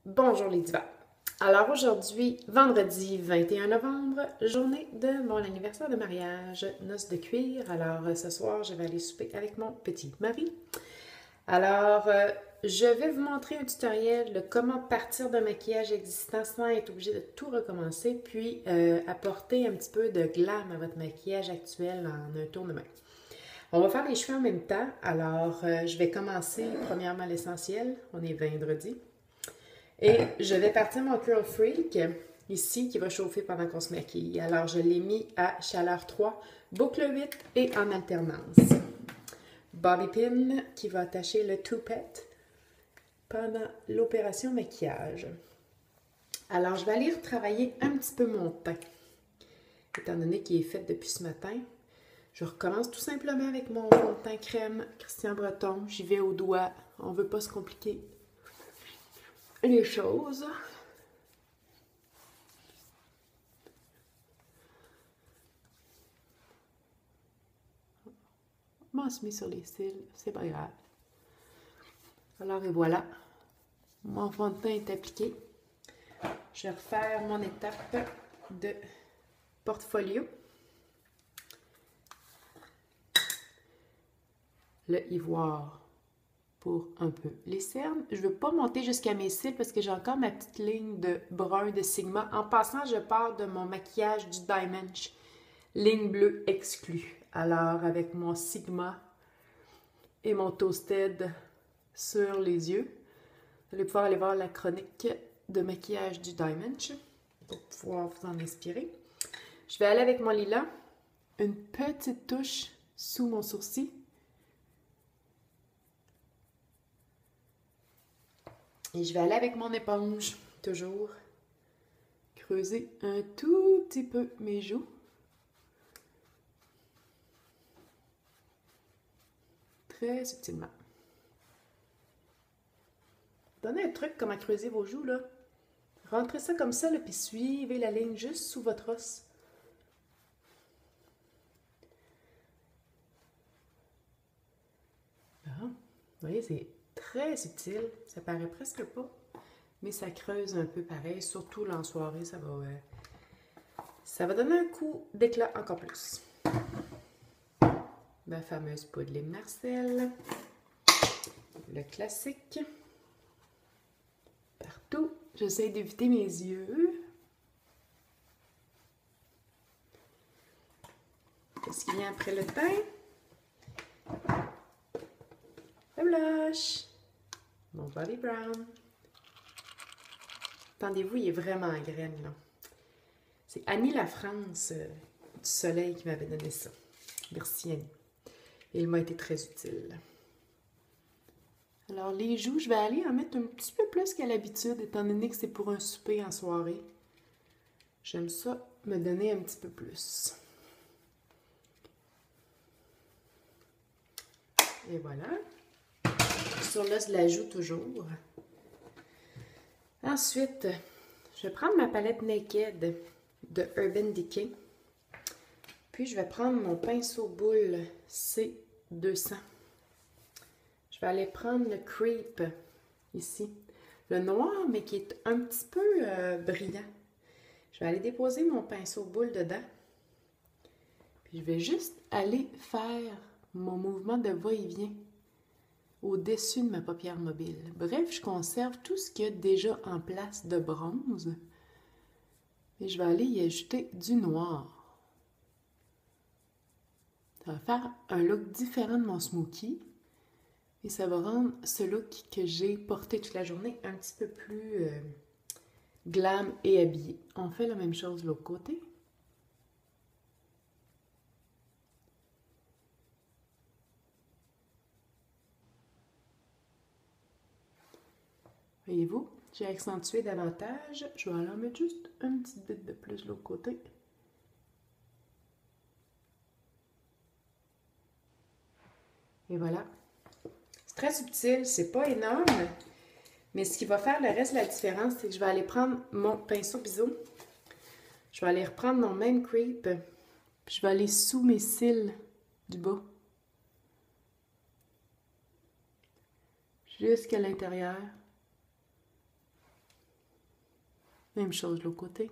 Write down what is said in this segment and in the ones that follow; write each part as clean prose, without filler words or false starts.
Bonjour les divas. Alors aujourd'hui, vendredi 21 novembre, journée de mon anniversaire de mariage, noces de cuir. Alors ce soir, je vais aller souper avec mon petit mari. Alors, je vais vous montrer un tutoriel de comment partir d'un maquillage existant sans être obligé de tout recommencer, puis apporter un petit peu de glam à votre maquillage actuel en un tour de main. On va faire les cheveux en même temps. Alors, je vais commencer premièrement l'essentiel. On est vendredi. Et je vais partir mon Curl Freak ici qui va chauffer pendant qu'on se maquille. Alors, je l'ai mis à chaleur 3, boucle 8 et en alternance. Bobby pin qui va attacher le toupette pendant l'opération maquillage. Alors, je vais aller retravailler un petit peu mon teint. Étant donné qu'il est fait depuis ce matin, je recommence tout simplement avec mon fond de teint crème Christian Breton. J'y vais au doigt. On ne veut pas se compliquer les choses. Je m'en suis mis sur les cils, c'est pas grave. Alors et voilà, mon fond de teint est appliqué. Je vais refaire mon étape de portfolio. Le ivoire pour un peu les cernes. Je ne veux pas monter jusqu'à mes cils parce que j'ai encore ma petite ligne de brun de Sigma. En passant, je pars de mon maquillage du Dimension, ligne bleue exclue. Alors, avec mon Sigma et mon Toasted sur les yeux, vous allez pouvoir aller voir la chronique de maquillage du Dimension pour pouvoir vous en inspirer. Je vais aller avec mon lilas, une petite touche sous mon sourcil. Et je vais aller avec mon éponge, toujours, creuser un tout petit peu mes joues. Très subtilement. Donnez un truc comment creuser vos joues, là. Rentrez ça comme ça, là, puis suivez la ligne juste sous votre os. Bon. Vous voyez, c'est très subtil. Ça paraît presque pas. Mais ça creuse un peu pareil. Surtout là en soirée, ça va donner un coup d'éclat encore plus. Ma fameuse poudre Lime Marcel. Le classique. Partout. J'essaie d'éviter mes yeux. Qu'est-ce qui vient après le teint? Le blush. Mon Bobbi Brown. Attendez-vous, il est vraiment en graine, là. C'est Annie La France du Soleil qui m'avait donné ça. Merci Annie. Et il m'a été très utile. Alors les joues, je vais aller en mettre un petit peu plus qu'à l'habitude, étant donné que c'est pour un souper en soirée. J'aime ça me donner un petit peu plus. Et voilà. Sur l'os de la joue toujours. Ensuite, je vais prendre ma palette Naked de Urban Decay. Puis je vais prendre mon pinceau boule C200. Je vais aller prendre le Creep ici. Le noir, mais qui est un petit peu brillant. Je vais aller déposer mon pinceau boule dedans. Puis je vais juste aller faire mon mouvement de va-et-vient au-dessus de ma paupière mobile. Bref, je conserve tout ce qu'il y a déjà en place de bronze. Et je vais aller y ajouter du noir. Ça va faire un look différent de mon smoky. Et ça va rendre ce look que j'ai porté toute la journée un petit peu plus glam et habillé. On fait la même chose de l'autre côté. Voyez-vous, j'ai accentué davantage. Je vais aller en mettre juste un petit bit de plus de l'autre côté. Et voilà. C'est très subtil, c'est pas énorme. Mais ce qui va faire le reste de la différence, c'est que je vais aller prendre mon pinceau biseau. Je vais aller reprendre mon même creep. Puis je vais aller sous mes cils du bas. Jusqu'à l'intérieur. Même chose de l'autre côté.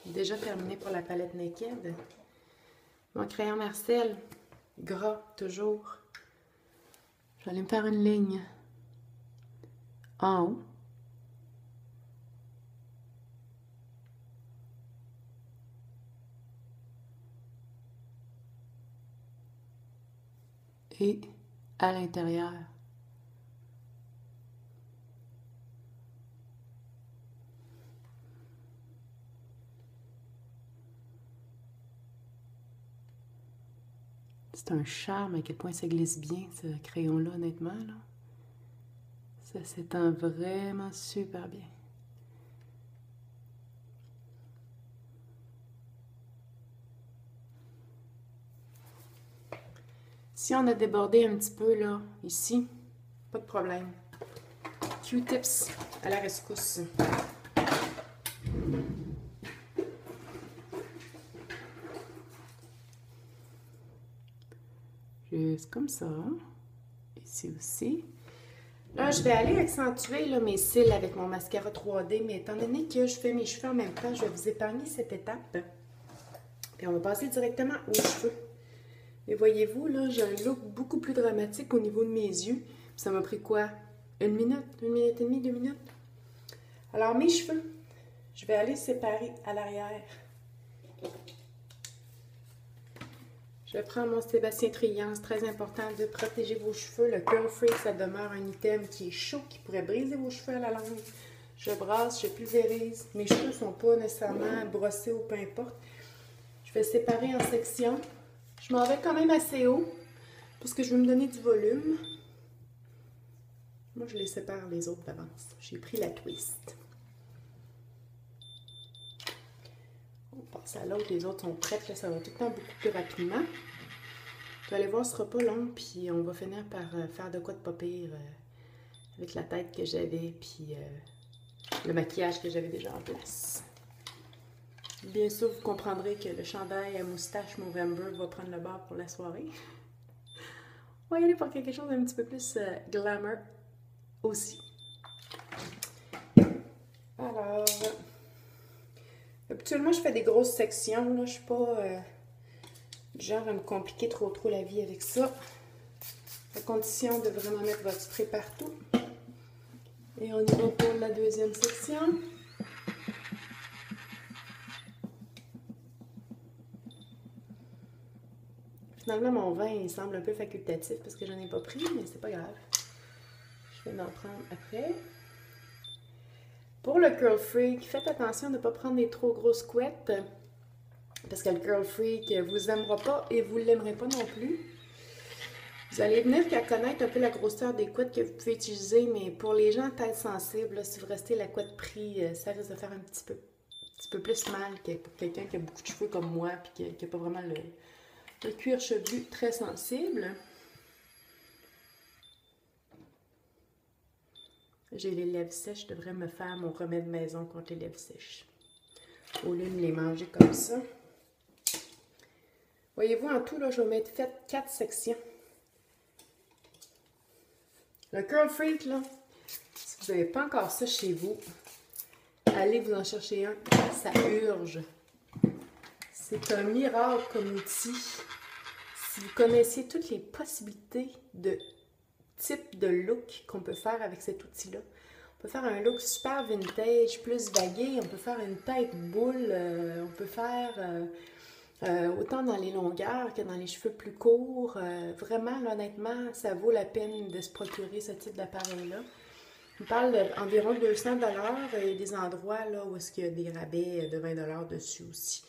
Déjà terminé pour la palette Naked. Mon crayon Marcel, gras, toujours. Je vais aller me faire une ligne en haut. Et à l'intérieur. C'est un charme à quel point ça glisse bien, ce crayon-là, honnêtement. Là. Ça s'étend vraiment super bien. Si on a débordé un petit peu, là, ici, pas de problème. Q-tips à la rescousse. Juste comme ça. Ici aussi. Là, je vais aller accentuer là, mes cils avec mon mascara 3D, mais étant donné que je fais mes cheveux en même temps, je vais vous épargner cette étape. Puis on va passer directement aux cheveux. Et voyez-vous, là, j'ai un look beaucoup plus dramatique au niveau de mes yeux. Puis ça m'a pris quoi? Une minute et demie, 2 minutes? Alors, mes cheveux, je vais aller séparer à l'arrière. Je prends mon Sébastien Triant, c'est très important de protéger vos cheveux. Le Curl Free, ça demeure un item qui est chaud, qui pourrait briser vos cheveux à la longue. Je brasse, je pulvérise. Mes cheveux ne sont pas nécessairement brossés ou peu importe. Je vais séparer en sections. Je m'en vais quand même assez haut parce que je veux me donner du volume. Moi, je les sépare les autres d'avance. J'ai pris la twist. On passe à l'autre. Les autres sont prêtes. Là, ça va tout le temps beaucoup plus rapidement. Vous allez voir, ce sera pas long. Puis on va finir par faire de quoi de pas pire avec la tête que j'avais. Puis le maquillage que j'avais déjà en place. Bien sûr, vous comprendrez que le chandail à moustache Movember va prendre le bord pour la soirée. On va y aller pour quelque chose d'un petit peu plus glamour aussi. Alors, habituellement, je fais des grosses sections. Là. Je suis pas du genre à me compliquer trop la vie avec ça. À condition de vraiment mettre votre spray partout. Et on y va pour la deuxième section. Finalement, mon vin, il semble un peu facultatif parce que j'en ai pas pris, mais c'est pas grave. Je vais en prendre après. Pour le Curl Freak, faites attention de ne pas prendre des trop grosses couettes parce que le Curl Freak vous aimera pas et vous ne l'aimerez pas non plus. Vous allez venir qu'à connaître un peu la grosseur des couettes que vous pouvez utiliser, mais pour les gens tête sensible, là, si vous restez la couette prise, ça risque de faire un petit peu plus mal que pour quelqu'un qui a beaucoup de cheveux comme moi et qui n'a pas vraiment le cuir chevelu très sensible. J'ai les lèvres sèches, je devrais me faire mon remède maison contre les lèvres sèches. Au lieu de les manger comme ça. Voyez-vous, en tout, là, je vais mettre fait 4 sections. Le Curl Freak, là, si vous n'avez pas encore ça chez vous, allez vous en chercher un. Ça urge. C'est un miracle comme outil. Si vous connaissiez toutes les possibilités de type de look qu'on peut faire avec cet outil-là. On peut faire un look super vintage, plus vagué. On peut faire une tête boule. On peut faire autant dans les longueurs que dans les cheveux plus courts. Vraiment, là, honnêtement, ça vaut la peine de se procurer ce type d'appareil-là. On parle d'environ 200 $. Il y a des endroits là, où est-ce qu'il y a des rabais de 20 $ dessus aussi.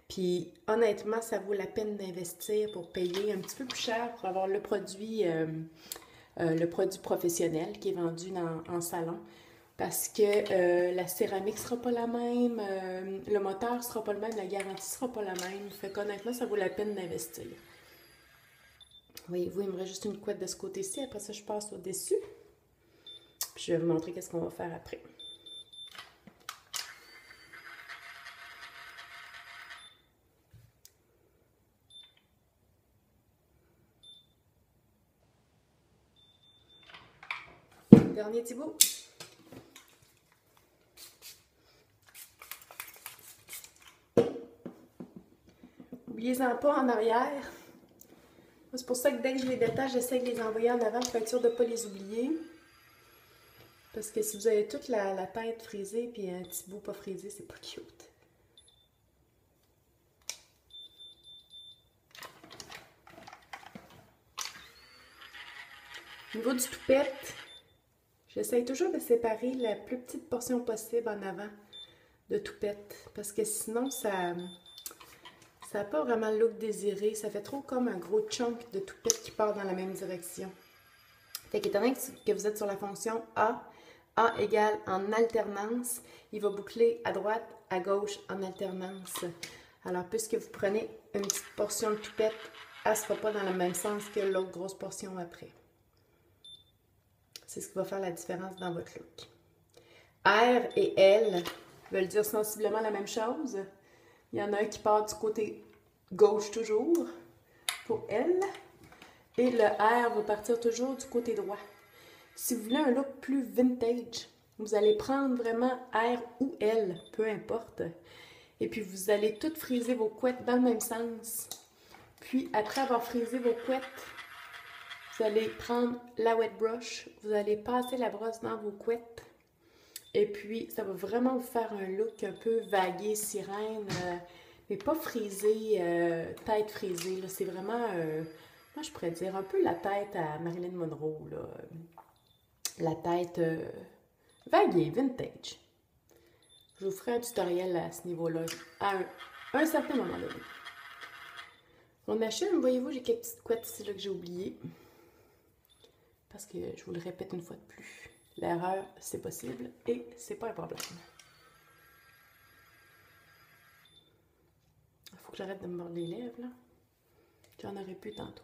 Puis, honnêtement, ça vaut la peine d'investir pour payer un petit peu plus cher pour avoir le produit professionnel qui est vendu en salon. Parce que la céramique ne sera pas la même, le moteur ne sera pas le même, la garantie ne sera pas la même. Fait qu'honnêtement, ça vaut la peine d'investir. Voyez-vous, il me reste juste une couette de ce côté-ci. Après ça, je passe au-dessus. Puis je vais vous montrer qu'est-ce qu'on va faire après. Dernier petit bout. N'oubliez-en pas en arrière. C'est pour ça que dès que je les détache, j'essaie de les envoyer en avant pour être sûre de ne pas les oublier. Parce que si vous avez toute la tête frisée puis un petit bout pas frisé, c'est pas cute. Au niveau du toupette, j'essaie toujours de séparer la plus petite portion possible en avant de toupette. Parce que sinon, ça n'a pas vraiment le look désiré. Ça fait trop comme un gros chunk de toupette qui part dans la même direction. Fait qu'étant donné que vous êtes sur la fonction A égale en alternance, il va boucler à droite, à gauche en alternance. Alors, puisque vous prenez une petite portion de toupette, elle ne sera pas dans le même sens que l'autre grosse portion après. C'est ce qui va faire la différence dans votre look. R et L veulent dire sensiblement la même chose. Il y en a un qui part du côté gauche toujours, pour L. Et le R va partir toujours du côté droit. Si vous voulez un look plus vintage, vous allez prendre vraiment R ou L, peu importe. Et puis vous allez toutes friser vos couettes dans le même sens. Puis après avoir frisé vos couettes, vous allez prendre la wet brush, vous allez passer la brosse dans vos couettes. Et puis ça va vraiment vous faire un look un peu vagué, sirène, mais pas frisé, tête frisée. C'est vraiment, moi je pourrais dire un peu la tête à Marilyn Monroe, là. La tête vaguée, vintage. Je vous ferai un tutoriel à ce niveau-là, à un certain moment donné. On achète, voyez-vous, j'ai quelques petites couettes ici là, que j'ai oubliées. Parce que je vous le répète une fois de plus, l'erreur, c'est possible et c'est pas un problème. Il faut que j'arrête de me mordre les lèvres, là. J'en aurais plus tantôt.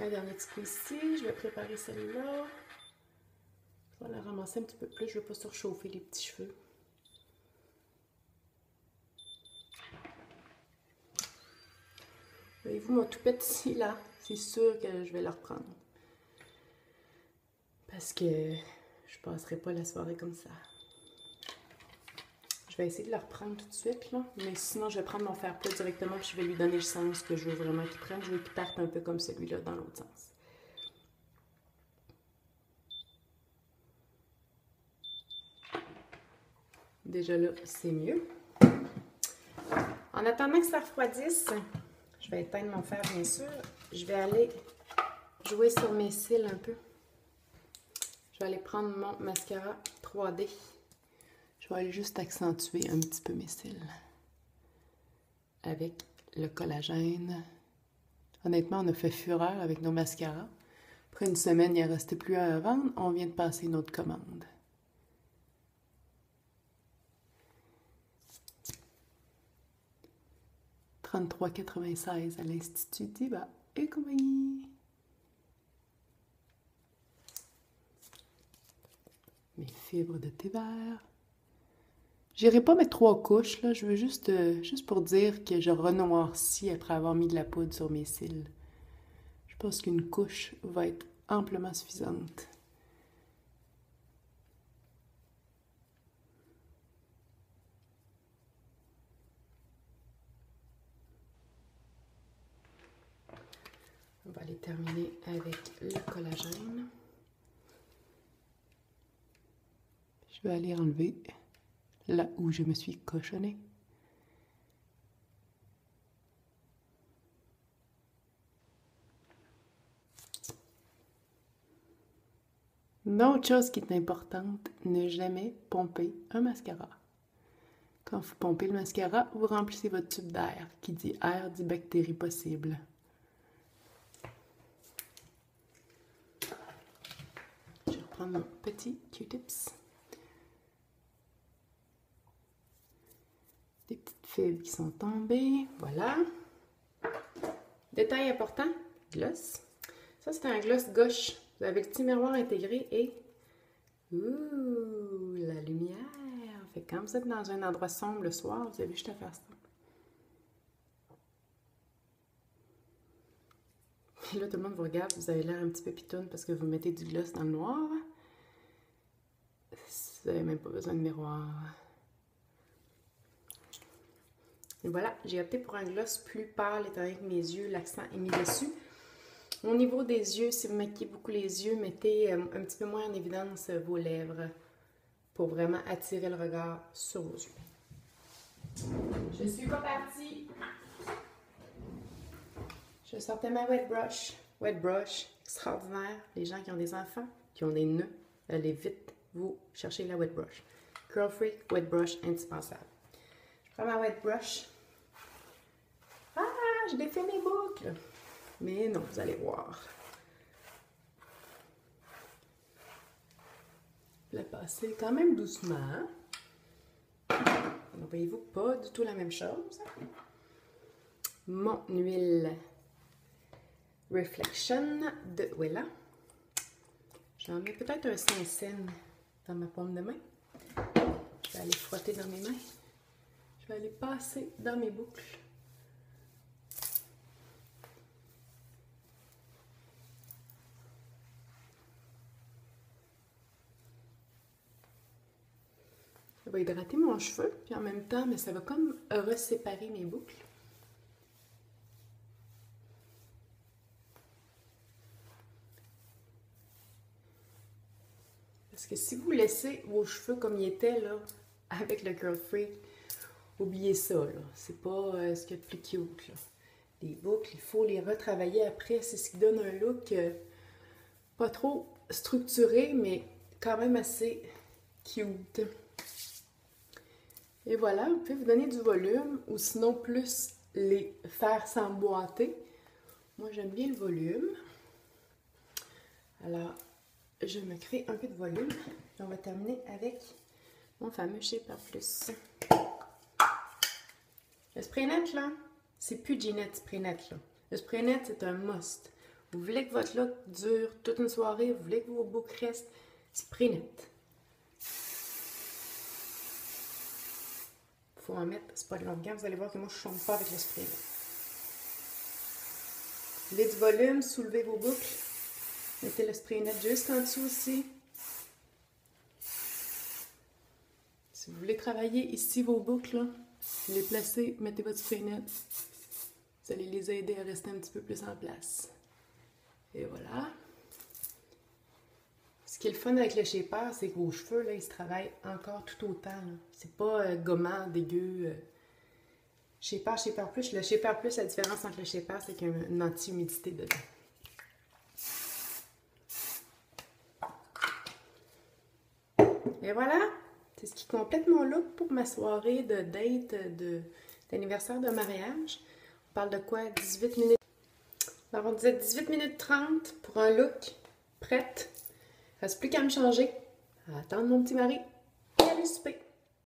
Un dernier petit coup ici, je vais préparer celle-là. Je vais la ramasser un petit peu plus, je ne veux pas surchauffer les petits cheveux. Voyez-vous mon toupette ici, là, c'est sûr que je vais le reprendre. Parce que je ne passerai pas la soirée comme ça. Je vais essayer de le reprendre tout de suite, là. Mais sinon, je vais prendre mon fer plat directement et je vais lui donner le sens que je veux vraiment qu'il prenne. Je veux qu'il parte un peu comme celui-là dans l'autre sens. Déjà là, c'est mieux. En attendant que ça refroidisse, je vais éteindre mon fer, bien sûr. Je vais aller jouer sur mes cils un peu. Je vais aller prendre mon mascara 3D. Je vais aller juste accentuer un petit peu mes cils avec le collagène. Honnêtement, on a fait fureur avec nos mascaras. Après une semaine, il n'en restait plus un à vendre. On vient de passer une autre commande. « 33,96 à l'Institut Diva et compagnie. » Mes fibres de thé vert. J'irai pas mettre 3 couches, là. Je veux juste pour dire que je renoircis après avoir mis de la poudre sur mes cils. Je pense qu'une couche va être amplement suffisante. On va aller terminer avec le collagène. Je vais aller enlever là où je me suis cochonnée. Une autre chose qui est importante, ne jamais pomper un mascara. Quand vous pompez le mascara, vous remplissez votre tube d'air. Qui dit air dit bactéries possibles. Je vais reprendre mon petit Q-tips. Des petites fibres qui sont tombées. Voilà. Détail important, gloss. Ça, c'est un gloss gauche. Vous avez le petit miroir intégré et... Ouh, la lumière! Fait que quand vous êtes dans un endroit sombre le soir, vous avez juste à faire ça. Et là, tout le monde vous regarde, vous avez l'air un petit peu pitoune parce que vous mettez du gloss dans le noir. Vous n'avez même pas besoin de miroir. Et voilà, j'ai opté pour un gloss plus pâle étant donné que mes yeux, l'accent est mis dessus. Au niveau des yeux, si vous maquillez beaucoup les yeux, mettez un petit peu moins en évidence vos lèvres pour vraiment attirer le regard sur vos yeux. Je suis pas partie. Je sortais ma wet brush. Wet brush, extraordinaire. Les gens qui ont des enfants, qui ont des nœuds, allez vite vous chercher la wet brush. Curl Free, wet brush, indispensable. Je prends ma wet brush. Ah, je défais mes boucles. Mais non, vous allez voir. Je vais la passer quand même doucement. Voyez-vous, pas du tout la même chose. Mon huile Reflection de Wella. J'en mets peut-être un 5 cents dans ma paume de main. Je vais aller frotter dans mes mains. Je vais aller passer dans mes boucles. Ça va hydrater mon cheveu, puis en même temps, mais ça va comme reséparer mes boucles. Parce que si vous laissez vos cheveux comme ils étaient, là, avec le Curl Free, oubliez ça, là. C'est pas ce qu'il y a de plus cute, là. Les boucles, il faut les retravailler après. C'est ce qui donne un look pas trop structuré, mais quand même assez cute. Et voilà, vous pouvez vous donner du volume ou sinon plus les faire s'emboîter. Moi, j'aime bien le volume. Alors, je me crée un peu de volume. Et on va terminer avec mon fameux Shaper Plus. Le spray net, là, c'est plus Ginette spray net, là. Le spray net, c'est un must. Vous voulez que votre look dure toute une soirée, vous voulez que vos boucles restent, spray net. Faut en mettre, c'est pas de longueur. Vous allez voir que moi, je ne chante pas avec le spray net. Vous voulez du volume, soulevez vos boucles. Mettez le spray net juste en dessous aussi. Si vous voulez travailler ici vos boucles, là, les placer, mettez votre spray net. Vous allez les aider à rester un petit peu plus en place. Et voilà. Ce qui est le fun avec le shaper, c'est que vos cheveux, là, ils se travaillent encore tout autant. C'est pas gommant, dégueu. Shaper plus. Le shaper plus, la différence entre le shaper, c'est qu'il y a une anti-humidité dedans. Et voilà, c'est ce qui complète mon look pour ma soirée de date d'anniversaire de mariage. On parle de quoi? 18 minutes. Alors on disait 18 minutes 30 pour un look prête. Il ne reste plus qu'à me changer, à attendre mon petit mari et aller souper.